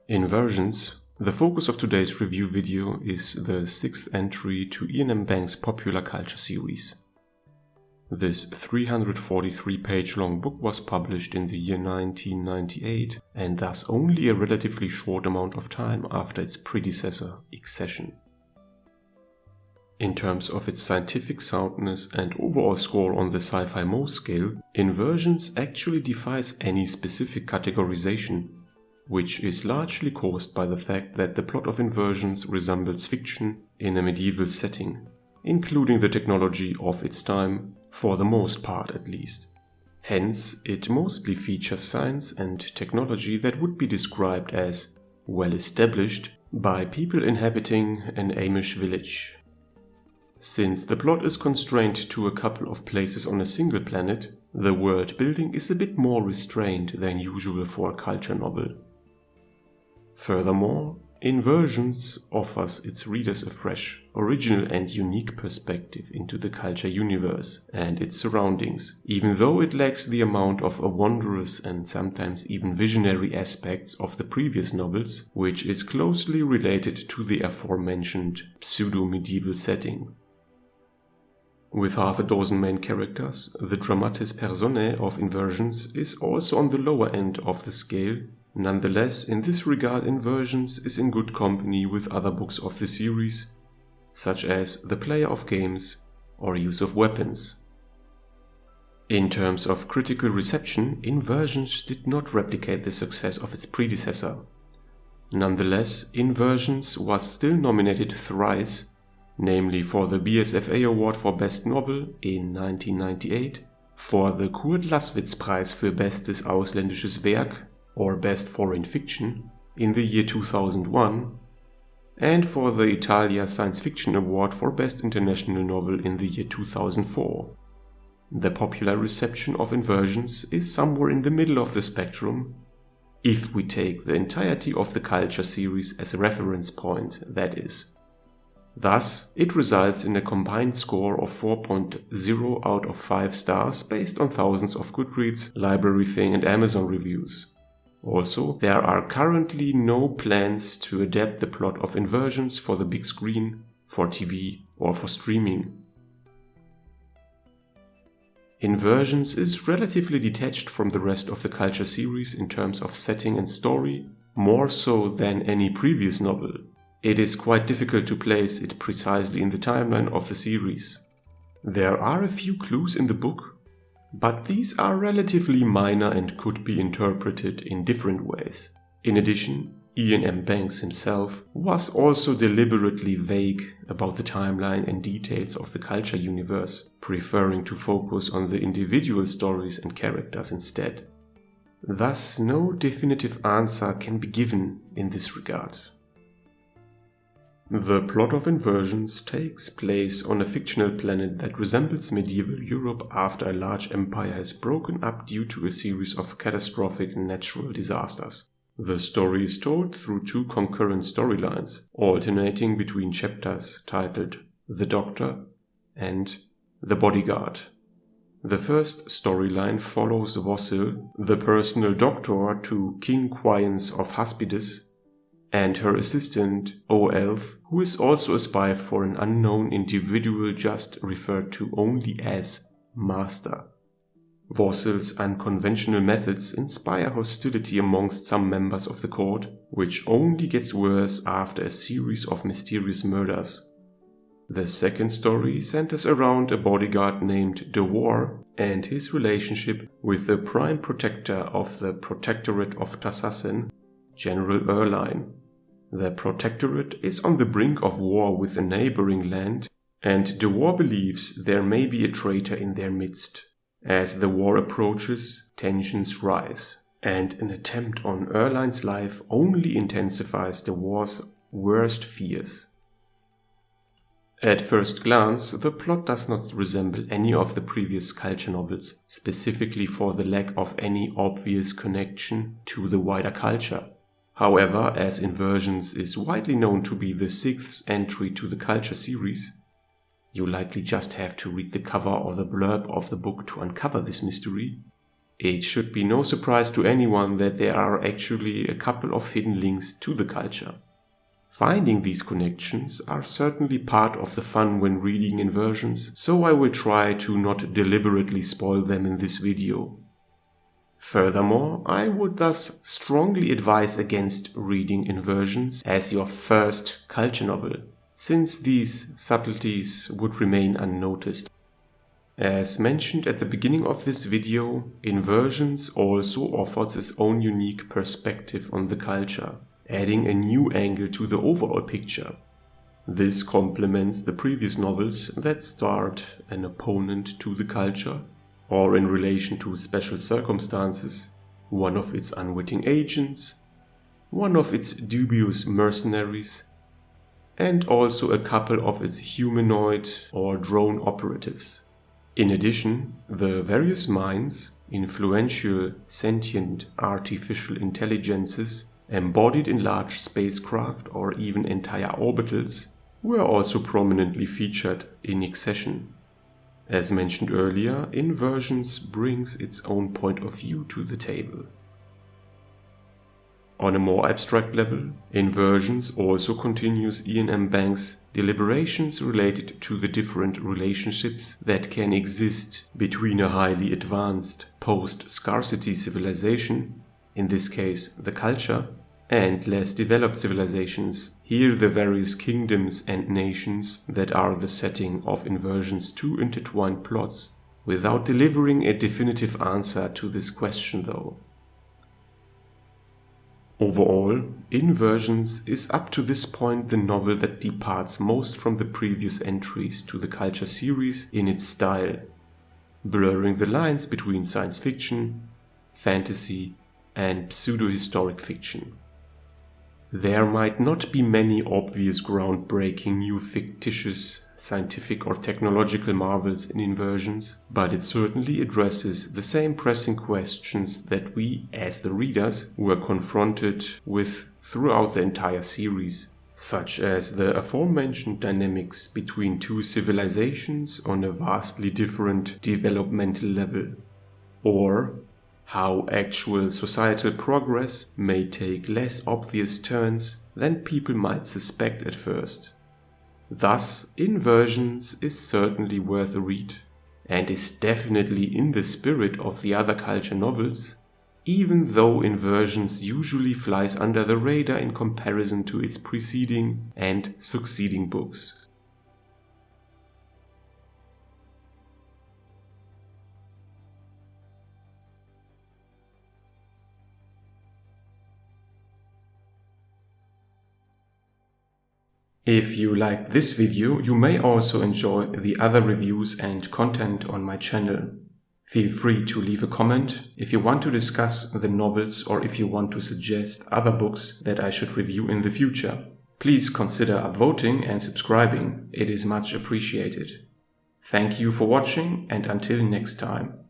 Inversions. The focus of today's review video is the 6th entry to Iain M. popular culture series. This 343-page long book was published in the year 1998 and thus only a relatively short amount of time after its predecessor, Accession. In terms of its scientific soundness and overall score on the sci-fi Mohs scale, Inversions actually defies any specific categorization, which is largely caused by the fact that the plot of Inversions resembles fiction in a medieval setting, including the technology of its time, for the most part at least. Hence, it mostly features science and technology that would be described as well established by people inhabiting an Amish village. Since the plot is constrained to a couple of places on a single planet, the world building is a bit more restrained than usual for a culture novel. Furthermore, Inversions offers its readers a fresh, original and unique perspective into the culture universe and its surroundings, even though it lacks the amount of wondrous and sometimes even visionary aspects of the previous novels, which is closely related to the aforementioned pseudo-medieval setting. With half a dozen main characters, the dramatis personae of Inversions is also on the lower end of the scale. Nonetheless, in this regard, Inversions is in good company with other books of the series, such as The Player of Games or Use of Weapons. In terms of critical reception, Inversions did not replicate the success of its predecessor. Nonetheless, Inversions was still nominated thrice, namely for the BSFA Award for Best Novel in 1998, for the Kurd-Laßwitz-Preis für Bestes ausländisches Werk or Best Foreign Fiction in the year 2001, and for the Italia Science Fiction Award for Best International Novel in the year 2004. The popular reception of Inversions is somewhere in the middle of the spectrum, if we take the entirety of the culture series as a reference point, that is. Thus, it results in a combined score of 4.0 out of 5 stars based on thousands of Goodreads, Library Thing and Amazon reviews. Also, there are currently no plans to adapt the plot of Inversions for the big screen, for TV or for streaming. Inversions is relatively detached from the rest of the culture series in terms of setting and story, more so than any previous novel. It is quite difficult to place it precisely in the timeline of the series. There are a few clues in the book, but these are relatively minor and could be interpreted in different ways. In addition, Iain M. himself was also deliberately vague about the timeline and details of the culture universe, preferring to focus on the individual stories and characters instead. Thus, no definitive answer can be given in this regard. The plot of Inversions takes place on a fictional planet that resembles medieval Europe after a large empire has broken up due to a series of catastrophic natural disasters. The story is told through two concurrent storylines, alternating between chapters titled The Doctor and The Bodyguard. The first storyline follows Vossil, the personal doctor to King Quiens of Haspidus, and her assistant, O-Elf, who is also a spy for an unknown individual just referred to only as Master. Vossil's unconventional methods inspire hostility amongst some members of the court, which only gets worse after a series of mysterious murders. The second story centers around a bodyguard named De War and his relationship with the prime protector of the Protectorate of Tassassen, General Erline. The Protectorate is on the brink of war with a neighboring land, and De War believes there may be a traitor in their midst. As the war approaches, tensions rise, and an attempt on Erline's life only intensifies De War's worst fears. At first glance, the plot does not resemble any of the previous culture novels, specifically for the lack of any obvious connection to the wider culture. However, as Inversions is widely known to be the 6th entry to the culture series, you likely just have to read the cover or the blurb of the book to uncover this mystery, It should be no surprise to anyone that there are actually a couple of hidden links to the culture. Finding these connections are certainly part of the fun when reading Inversions, so I will try to not deliberately spoil them in this video. Furthermore, I would thus strongly advise against reading Inversions as your first culture novel, since these subtleties would remain unnoticed. As mentioned at the beginning of this video, Inversions also offers its own unique perspective on the culture, adding a new angle to the overall picture. This complements the previous novels that starred an opponent to the culture, or in relation to special circumstances, one of its unwitting agents, one of its dubious mercenaries, and also a couple of its humanoid or drone operatives. In addition, the various minds, influential, sentient, artificial intelligences, embodied in large spacecraft or even entire orbitals, were also prominently featured in accession. As mentioned earlier, Inversions brings its own point of view to the table. On a more abstract level, Inversions also continues Iain M. Banks' deliberations related to the different relationships that can exist between a highly advanced post-scarcity civilization, in this case the culture, and less developed civilizations, here the various kingdoms and nations that are the setting of Inversions' two intertwined plots, without delivering a definitive answer to this question though. Overall, Inversions is up to this point the novel that departs most from the previous entries to the culture series in its style, blurring the lines between science fiction, fantasy, and pseudo-historic fiction. There might not be many obvious groundbreaking new fictitious scientific or technological marvels in Inversions, but it certainly addresses the same pressing questions that we, as the readers, were confronted with throughout the entire series, such as the aforementioned dynamics between two civilizations on a vastly different developmental level, or how actual societal progress may take less obvious turns than people might suspect at first. Thus, Inversions is certainly worth a read, and is definitely in the spirit of the other culture novels, even though Inversions usually flies under the radar in comparison to its preceding and succeeding books. If you liked this video, you may also enjoy the other reviews and content on my channel. Feel free to leave a comment if you want to discuss the novels or if you want to suggest other books that I should review in the future. Please consider upvoting and subscribing, it is much appreciated. Thank you for watching and until next time.